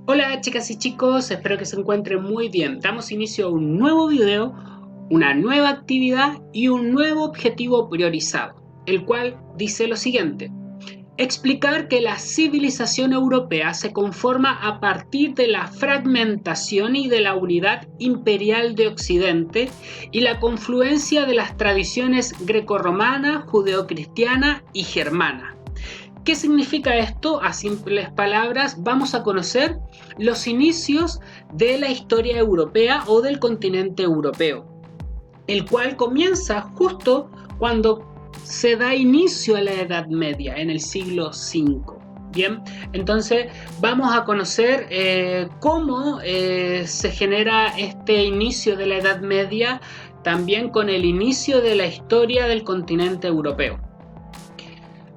Hola chicas y chicos, espero que se encuentren muy bien. Damos inicio a un nuevo video, una nueva actividad y un nuevo objetivo priorizado, el cual dice lo siguiente: explicar que la civilización europea se conforma a partir de la fragmentación y de la unidad imperial de Occidente y la confluencia de las tradiciones grecorromana, judeocristiana y germana. ¿Qué significa esto? A simples palabras, vamos a conocer los inicios de la historia europea o del continente europeo, el cual comienza justo cuando se da inicio a la Edad Media, en el siglo V. Bien, entonces vamos a conocer cómo se genera este inicio de la Edad Media, también con el inicio de la historia del continente europeo.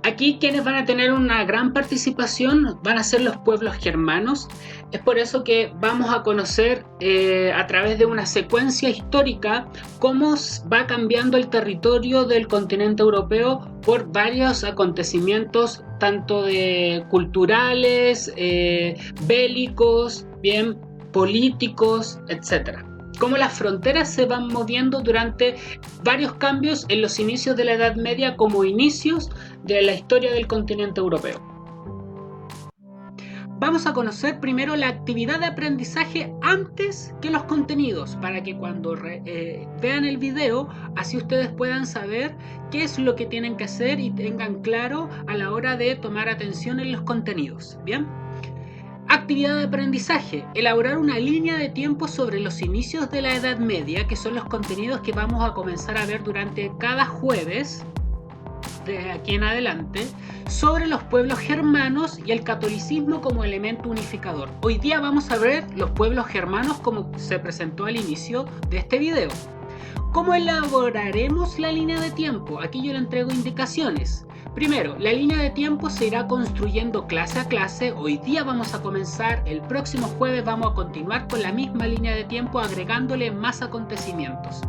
Aquí quienes van a tener una gran participación van a ser los pueblos germanos. Es por eso que vamos a conocer a través de una secuencia histórica cómo va cambiando el territorio del continente europeo por varios acontecimientos, tanto de culturales, bélicos, bien, políticos, etc. Cómo las fronteras se van moviendo durante varios cambios en los inicios de la Edad Media como inicios de la historia del continente europeo. Vamos a conocer primero la actividad de aprendizaje antes que los contenidos, para que cuando vean el video, así ustedes puedan saber qué es lo que tienen que hacer y tengan claro a la hora de tomar atención en los contenidos. ¿Bien? Actividad de aprendizaje: elaborar una línea de tiempo sobre los inicios de la Edad Media, que son los contenidos que vamos a comenzar a ver durante cada jueves de aquí en adelante, sobre los pueblos germanos y el catolicismo como elemento unificador. Hoy día vamos a ver los pueblos germanos como se presentó al inicio de este video. ¿Cómo elaboraremos la línea de tiempo? Aquí yo le entrego indicaciones. Primero, la línea de tiempo se irá construyendo clase a clase. Hoy día vamos a comenzar, el próximo jueves vamos a continuar con la misma línea de tiempo agregándole más acontecimientos.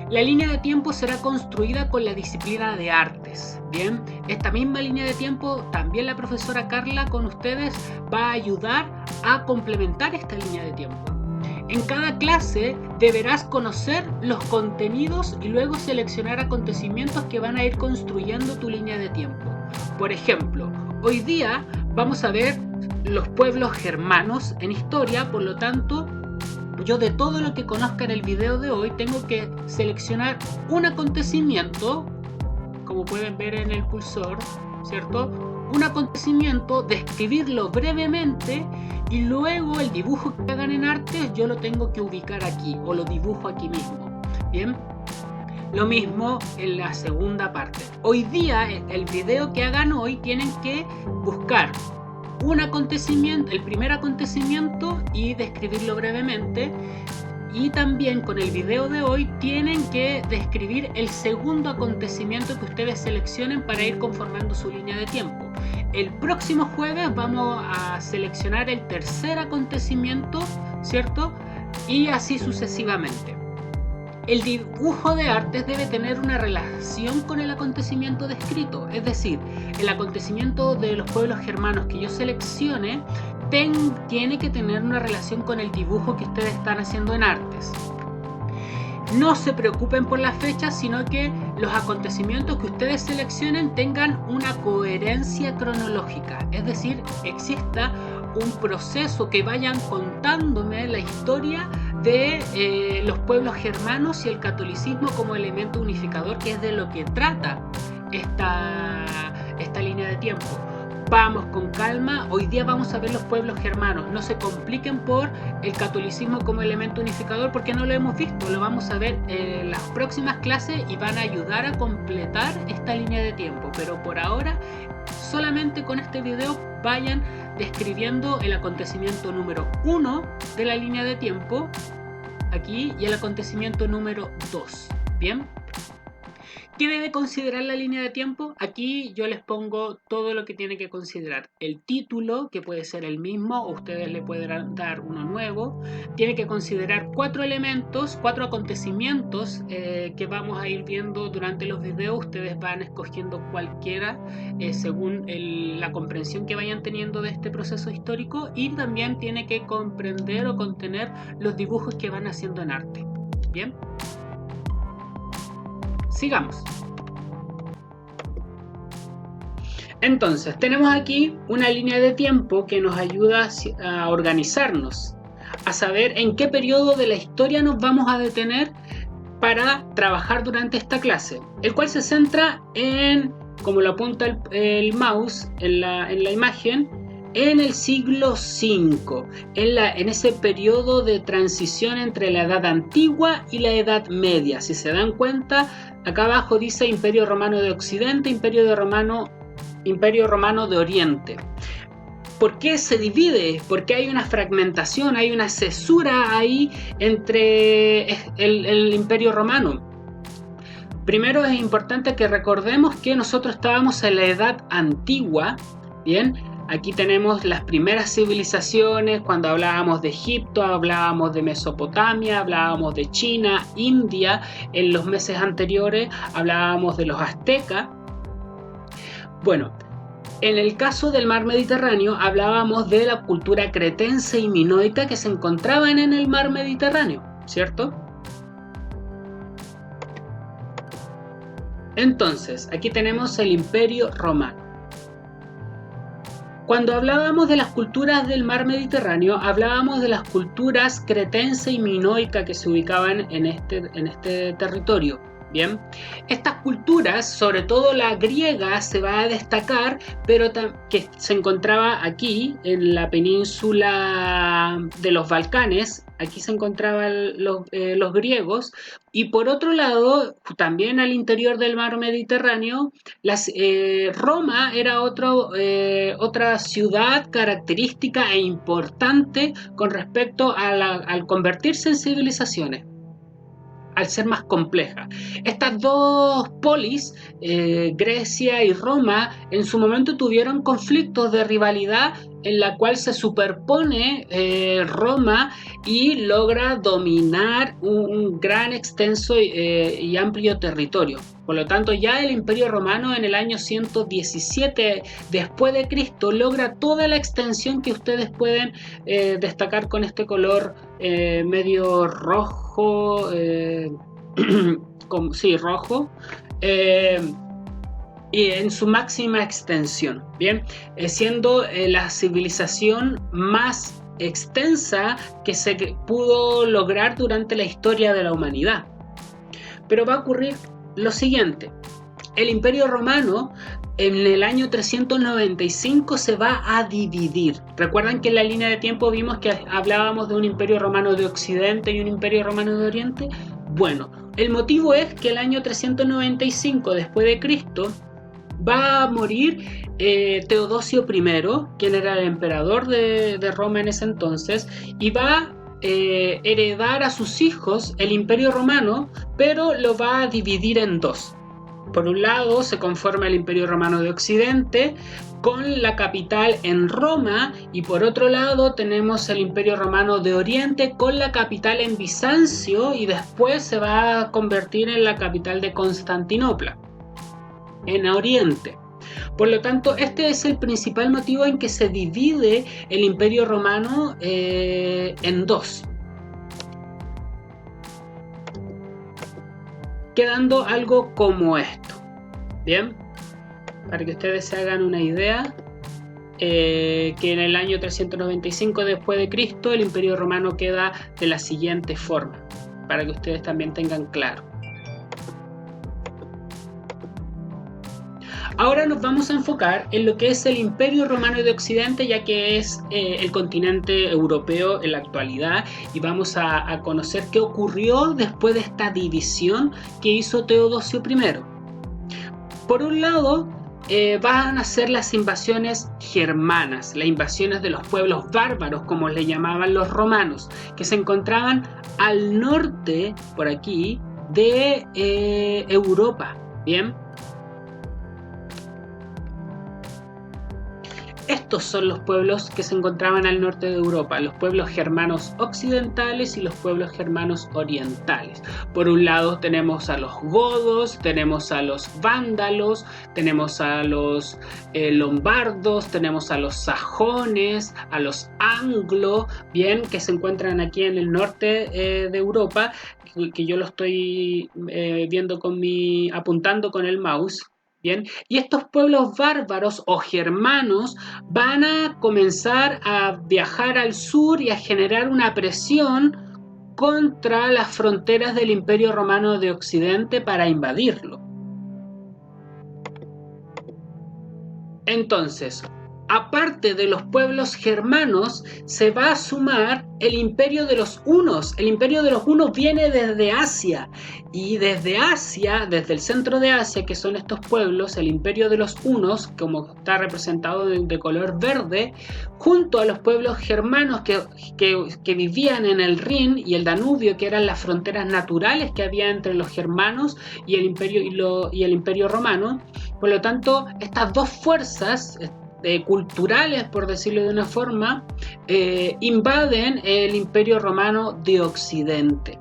La línea de tiempo será construida con la disciplina de artes. Bien, esta misma línea de tiempo también la profesora Carla con ustedes va a ayudar a complementar esta línea de tiempo. En cada clase deberás conocer los contenidos y luego seleccionar acontecimientos que van a ir construyendo tu línea de tiempo. Por ejemplo, hoy día vamos a ver los pueblos germanos en historia, por lo tanto, yo de todo lo que conozca en el video de hoy tengo que seleccionar un acontecimiento, como pueden ver en el cursor, ¿cierto? Un acontecimiento, describirlo brevemente y luego el dibujo que hagan en artes yo lo tengo que ubicar aquí o lo dibujo aquí mismo. Bien, lo mismo en la segunda parte. Hoy día, el video que hagan hoy tienen que buscar un acontecimiento, el primer acontecimiento, y describirlo brevemente. Y también con el video de hoy tienen que describir el segundo acontecimiento que ustedes seleccionen para ir conformando su línea de tiempo. El próximo jueves vamos a seleccionar el tercer acontecimiento, ¿cierto? Y así sucesivamente. El dibujo de artes debe tener una relación con el acontecimiento descrito, es decir, el acontecimiento de los pueblos germanos que yo seleccione tiene que tener una relación con el dibujo que ustedes están haciendo en artes. No se preocupen por las fechas, sino que los acontecimientos que ustedes seleccionen tengan una coherencia cronológica, es decir, exista un proceso que vayan contándome la historia de los pueblos germanos y el catolicismo como elemento unificador, que es de lo que trata esta línea de tiempo. Vamos con calma, hoy día vamos a ver los pueblos germanos, no se compliquen por el catolicismo como elemento unificador porque no lo hemos visto, lo vamos a ver en las próximas clases y van a ayudar a completar esta línea de tiempo, pero por ahora solamente con este video vayan describiendo el acontecimiento número 1 de la línea de tiempo aquí y el acontecimiento número 2. Bien, ¿Qué debe considerar la línea de tiempo? Aquí yo les pongo todo lo que tiene que considerar. El título, que puede ser el mismo, o ustedes le pueden dar uno nuevo. Tiene que considerar 4 elementos, 4 acontecimientos que vamos a ir viendo durante los videos. Ustedes van escogiendo cualquiera según la comprensión que vayan teniendo de este proceso histórico, y también tiene que comprender o contener los dibujos que van haciendo en arte. ¿Bien? Sigamos. Entonces, tenemos aquí una línea de tiempo que nos ayuda a organizarnos, a saber en qué periodo de la historia nos vamos a detener para trabajar durante esta clase, el cual se centra en, como lo apunta el mouse en la imagen, en el siglo V, en ese periodo de transición entre la Edad Antigua y la Edad Media. Si se dan cuenta, acá abajo dice Imperio Romano de Occidente, Imperio Romano de Oriente. ¿Por qué se divide? Porque hay una fragmentación, hay una cesura ahí entre el Imperio Romano. Primero es importante que recordemos que nosotros estábamos en la Edad Antigua, ¿bien? Aquí tenemos las primeras civilizaciones. Cuando hablábamos de Egipto, hablábamos de Mesopotamia, hablábamos de China, India. En los meses anteriores hablábamos de los aztecas. Bueno, en el caso del mar Mediterráneo hablábamos de la cultura cretense y minoica que se encontraban en el mar Mediterráneo, ¿cierto? Entonces, aquí tenemos el Imperio Romano. Cuando hablábamos de las culturas del mar Mediterráneo, hablábamos de las culturas cretense y minoica que se ubicaban en este territorio. Bien, estas culturas, sobre todo la griega, se va a destacar, pero que se encontraba aquí en la península de los Balcanes. Aquí se encontraban los griegos, y por otro lado, también al interior del mar Mediterráneo, Roma era otra ciudad característica e importante con respecto al convertirse en civilizaciones, al ser más compleja. Estas dos polis, Grecia y Roma, en su momento tuvieron conflictos de rivalidad en la cual se superpone Roma y logra dominar un gran, extenso y amplio territorio. Por lo tanto, ya el Imperio Romano en el año 117 después de Cristo logra toda la extensión que ustedes pueden destacar con este color medio rojo, rojo, y en su máxima extensión, bien, siendo la civilización más extensa que se pudo lograr durante la historia de la humanidad. Pero va a ocurrir lo siguiente: el Imperio Romano en el año 395 se va a dividir. ¿Recuerdan que en la línea de tiempo vimos que hablábamos de un Imperio Romano de Occidente y un Imperio Romano de Oriente? Bueno, el motivo es que el año 395 después de Cristo va a morir Teodosio I, quien era el emperador de Roma en ese entonces, y va a heredar a sus hijos el Imperio Romano, pero lo va a dividir en dos. Por un lado se conforma el Imperio Romano de Occidente con la capital en Roma, y por otro lado tenemos el Imperio Romano de Oriente con la capital en Bizancio, y después se va a convertir en la capital de Constantinopla, en Oriente. Por lo tanto, este es el principal motivo en que se divide el Imperio Romano en dos, quedando algo como esto. Bien, para que ustedes se hagan una idea, que en el año 395 después de Cristo el Imperio Romano queda de la siguiente forma, para que ustedes también tengan claro. Ahora nos vamos a enfocar en lo que es el Imperio Romano de Occidente, ya que es el continente europeo en la actualidad, y vamos a conocer qué ocurrió después de esta división que hizo Teodosio I. Por un lado, van a ser las invasiones germanas, las invasiones de los pueblos bárbaros, como le llamaban los romanos, que se encontraban al norte, por aquí, de Europa. Bien. Estos son los pueblos que se encontraban al norte de Europa, los pueblos germanos occidentales y los pueblos germanos orientales. Por un lado tenemos a los godos, tenemos a los vándalos, tenemos a los lombardos, tenemos a los sajones, a los anglo, bien, que se encuentran aquí en el norte de Europa, que yo lo estoy viendo apuntando con el mouse. Bien, y estos pueblos bárbaros o germanos van a comenzar a viajar al sur y a generar una presión contra las fronteras del Imperio Romano de Occidente para invadirlo. Entonces, aparte de los pueblos germanos, se va a sumar el imperio de los hunos. El imperio de los hunos viene desde Asia, y desde Asia, desde el centro de Asia, que son estos pueblos, el imperio de los hunos, como está representado de color verde, junto a los pueblos germanos que vivían en el Rin y el Danubio, que eran las fronteras naturales que había entre los germanos y el imperio romano. Por lo tanto, estas dos fuerzas culturales, por decirlo de una forma, invaden el Imperio Romano de Occidente.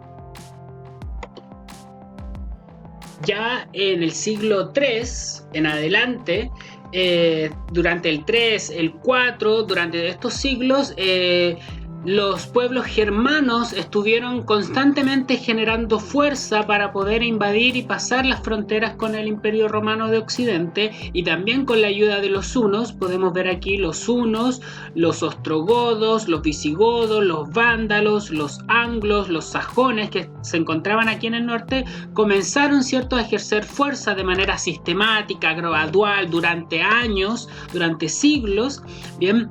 Ya en el siglo III en adelante, durante el 3, el 4, durante estos siglos, los pueblos germanos estuvieron constantemente generando fuerza para poder invadir y pasar las fronteras con el Imperio Romano de Occidente, y también con la ayuda de los hunos. Podemos ver aquí los hunos, los ostrogodos, los visigodos, los vándalos, los anglos, los sajones, que se encontraban aquí en el norte, comenzaron, ¿cierto?, a ejercer fuerza de manera sistemática, gradual, durante años, durante siglos, bien,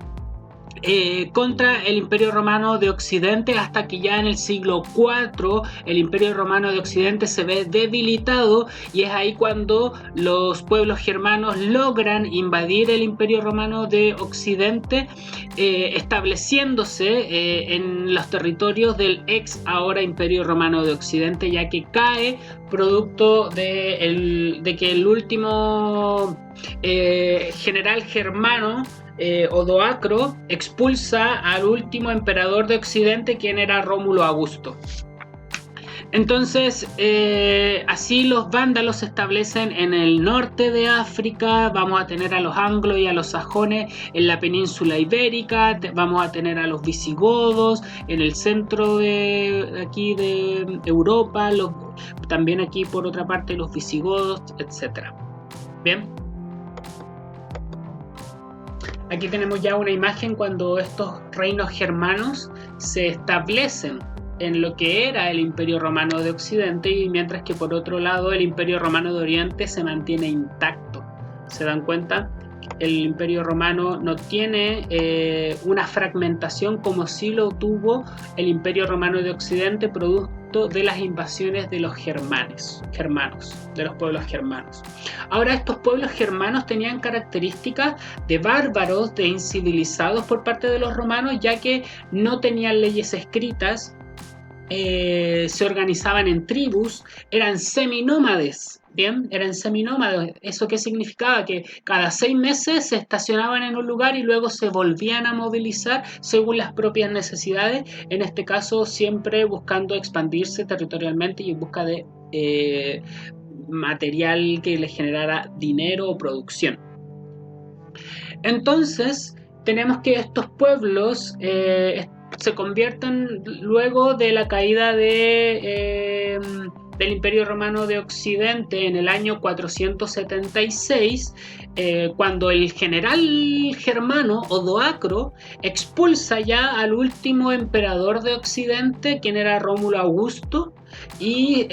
contra el Imperio Romano de Occidente, hasta que ya en el siglo IV el Imperio Romano de Occidente se ve debilitado, y es ahí cuando los pueblos germanos logran invadir el Imperio Romano de Occidente, estableciéndose en los territorios del ex ahora Imperio Romano de Occidente, ya que cae producto de que el último general germano, Odoacro, expulsa al último emperador de Occidente, quien era Rómulo Augusto. Entonces, así los vándalos se establecen en el norte de África. Vamos a tener a los anglos y a los sajones en la península ibérica. Vamos a tener a los visigodos en el centro de Europa. También aquí, por otra parte, los visigodos, etc. Bien. Aquí tenemos ya una imagen cuando estos reinos germanos se establecen en lo que era el Imperio Romano de Occidente, y mientras que por otro lado el Imperio Romano de Oriente se mantiene intacto. ¿Se dan cuenta? El Imperio Romano no tiene una fragmentación como sí lo tuvo el Imperio Romano de Occidente, producto de las invasiones de los germanos, de los pueblos germanos. Ahora, estos pueblos germanos tenían características de bárbaros, de incivilizados por parte de los romanos, ya que no tenían leyes escritas, se organizaban en tribus, eran seminómades. Bien, eran seminómades. ¿Eso qué significaba? Que cada 6 meses se estacionaban en un lugar y luego se volvían a movilizar según las propias necesidades, en este caso siempre buscando expandirse territorialmente y en busca de material que les generara dinero o producción. Entonces tenemos que estos pueblos se convierten, luego de la caída del Imperio Romano de Occidente en el año 476, cuando el general germano Odoacro expulsa ya al último emperador de Occidente, quien era Rómulo Augusto, y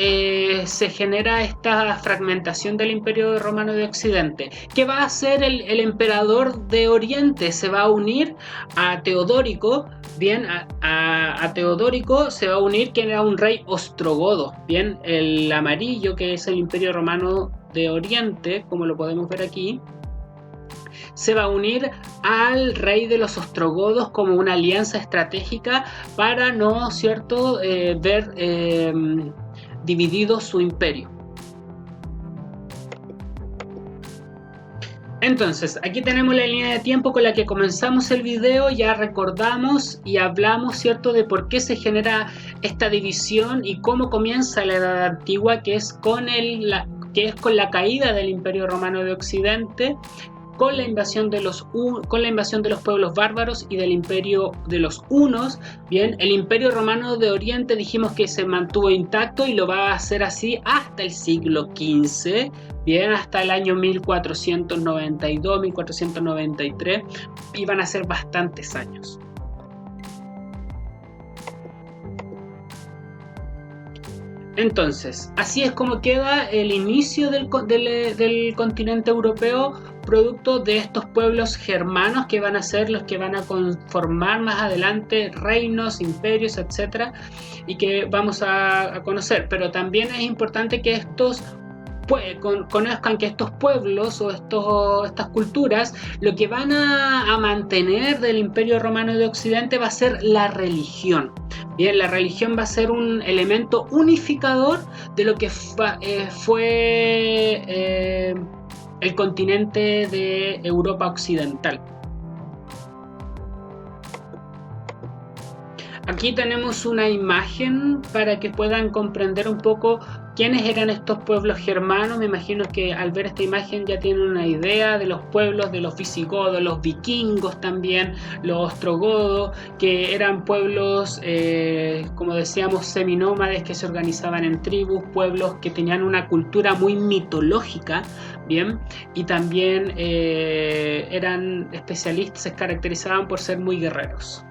se genera esta fragmentación del Imperio Romano de Occidente. ¿Qué va a hacer el emperador de Oriente? Se va a unir a Teodórico. Bien, a Teodórico se va a unir quien era un rey ostrogodo. Bien, el amarillo, que es el Imperio Romano de Oriente, como lo podemos ver aquí, se va a unir al rey de los ostrogodos como una alianza estratégica para no, ¿cierto?, ver dividido su imperio. Entonces, aquí tenemos la línea de tiempo con la que comenzamos el video. Ya recordamos y hablamos, ¿cierto?, de por qué se genera esta división y cómo comienza la Edad Antigua, que es con la caída del Imperio Romano de Occidente, con la invasión de los pueblos bárbaros y del imperio de los hunos. Bien, el Imperio Romano de Oriente dijimos que se mantuvo intacto y lo va a hacer así hasta el siglo XV, bien, hasta el año 1492, 1493, y van a ser bastantes años. Entonces, así es como queda el inicio del continente europeo, producto de estos pueblos germanos que van a ser los que van a conformar más adelante reinos, imperios, etc. Y que vamos a conocer. Pero también es importante que estos conozcan que estos pueblos o estas culturas lo que van a mantener del Imperio Romano de Occidente va a ser la religión. Bien, la religión va a ser un elemento unificador de lo que fue el continente de Europa Occidental. Aquí tenemos una imagen para que puedan comprender un poco quiénes eran estos pueblos germanos. Me imagino que al ver esta imagen ya tienen una idea de los pueblos de los visigodos, los vikingos también, los ostrogodos, que eran pueblos, como decíamos, seminómades que se organizaban en tribus, pueblos que tenían una cultura muy mitológica, bien, y también eran especialistas, se caracterizaban por ser muy guerreros.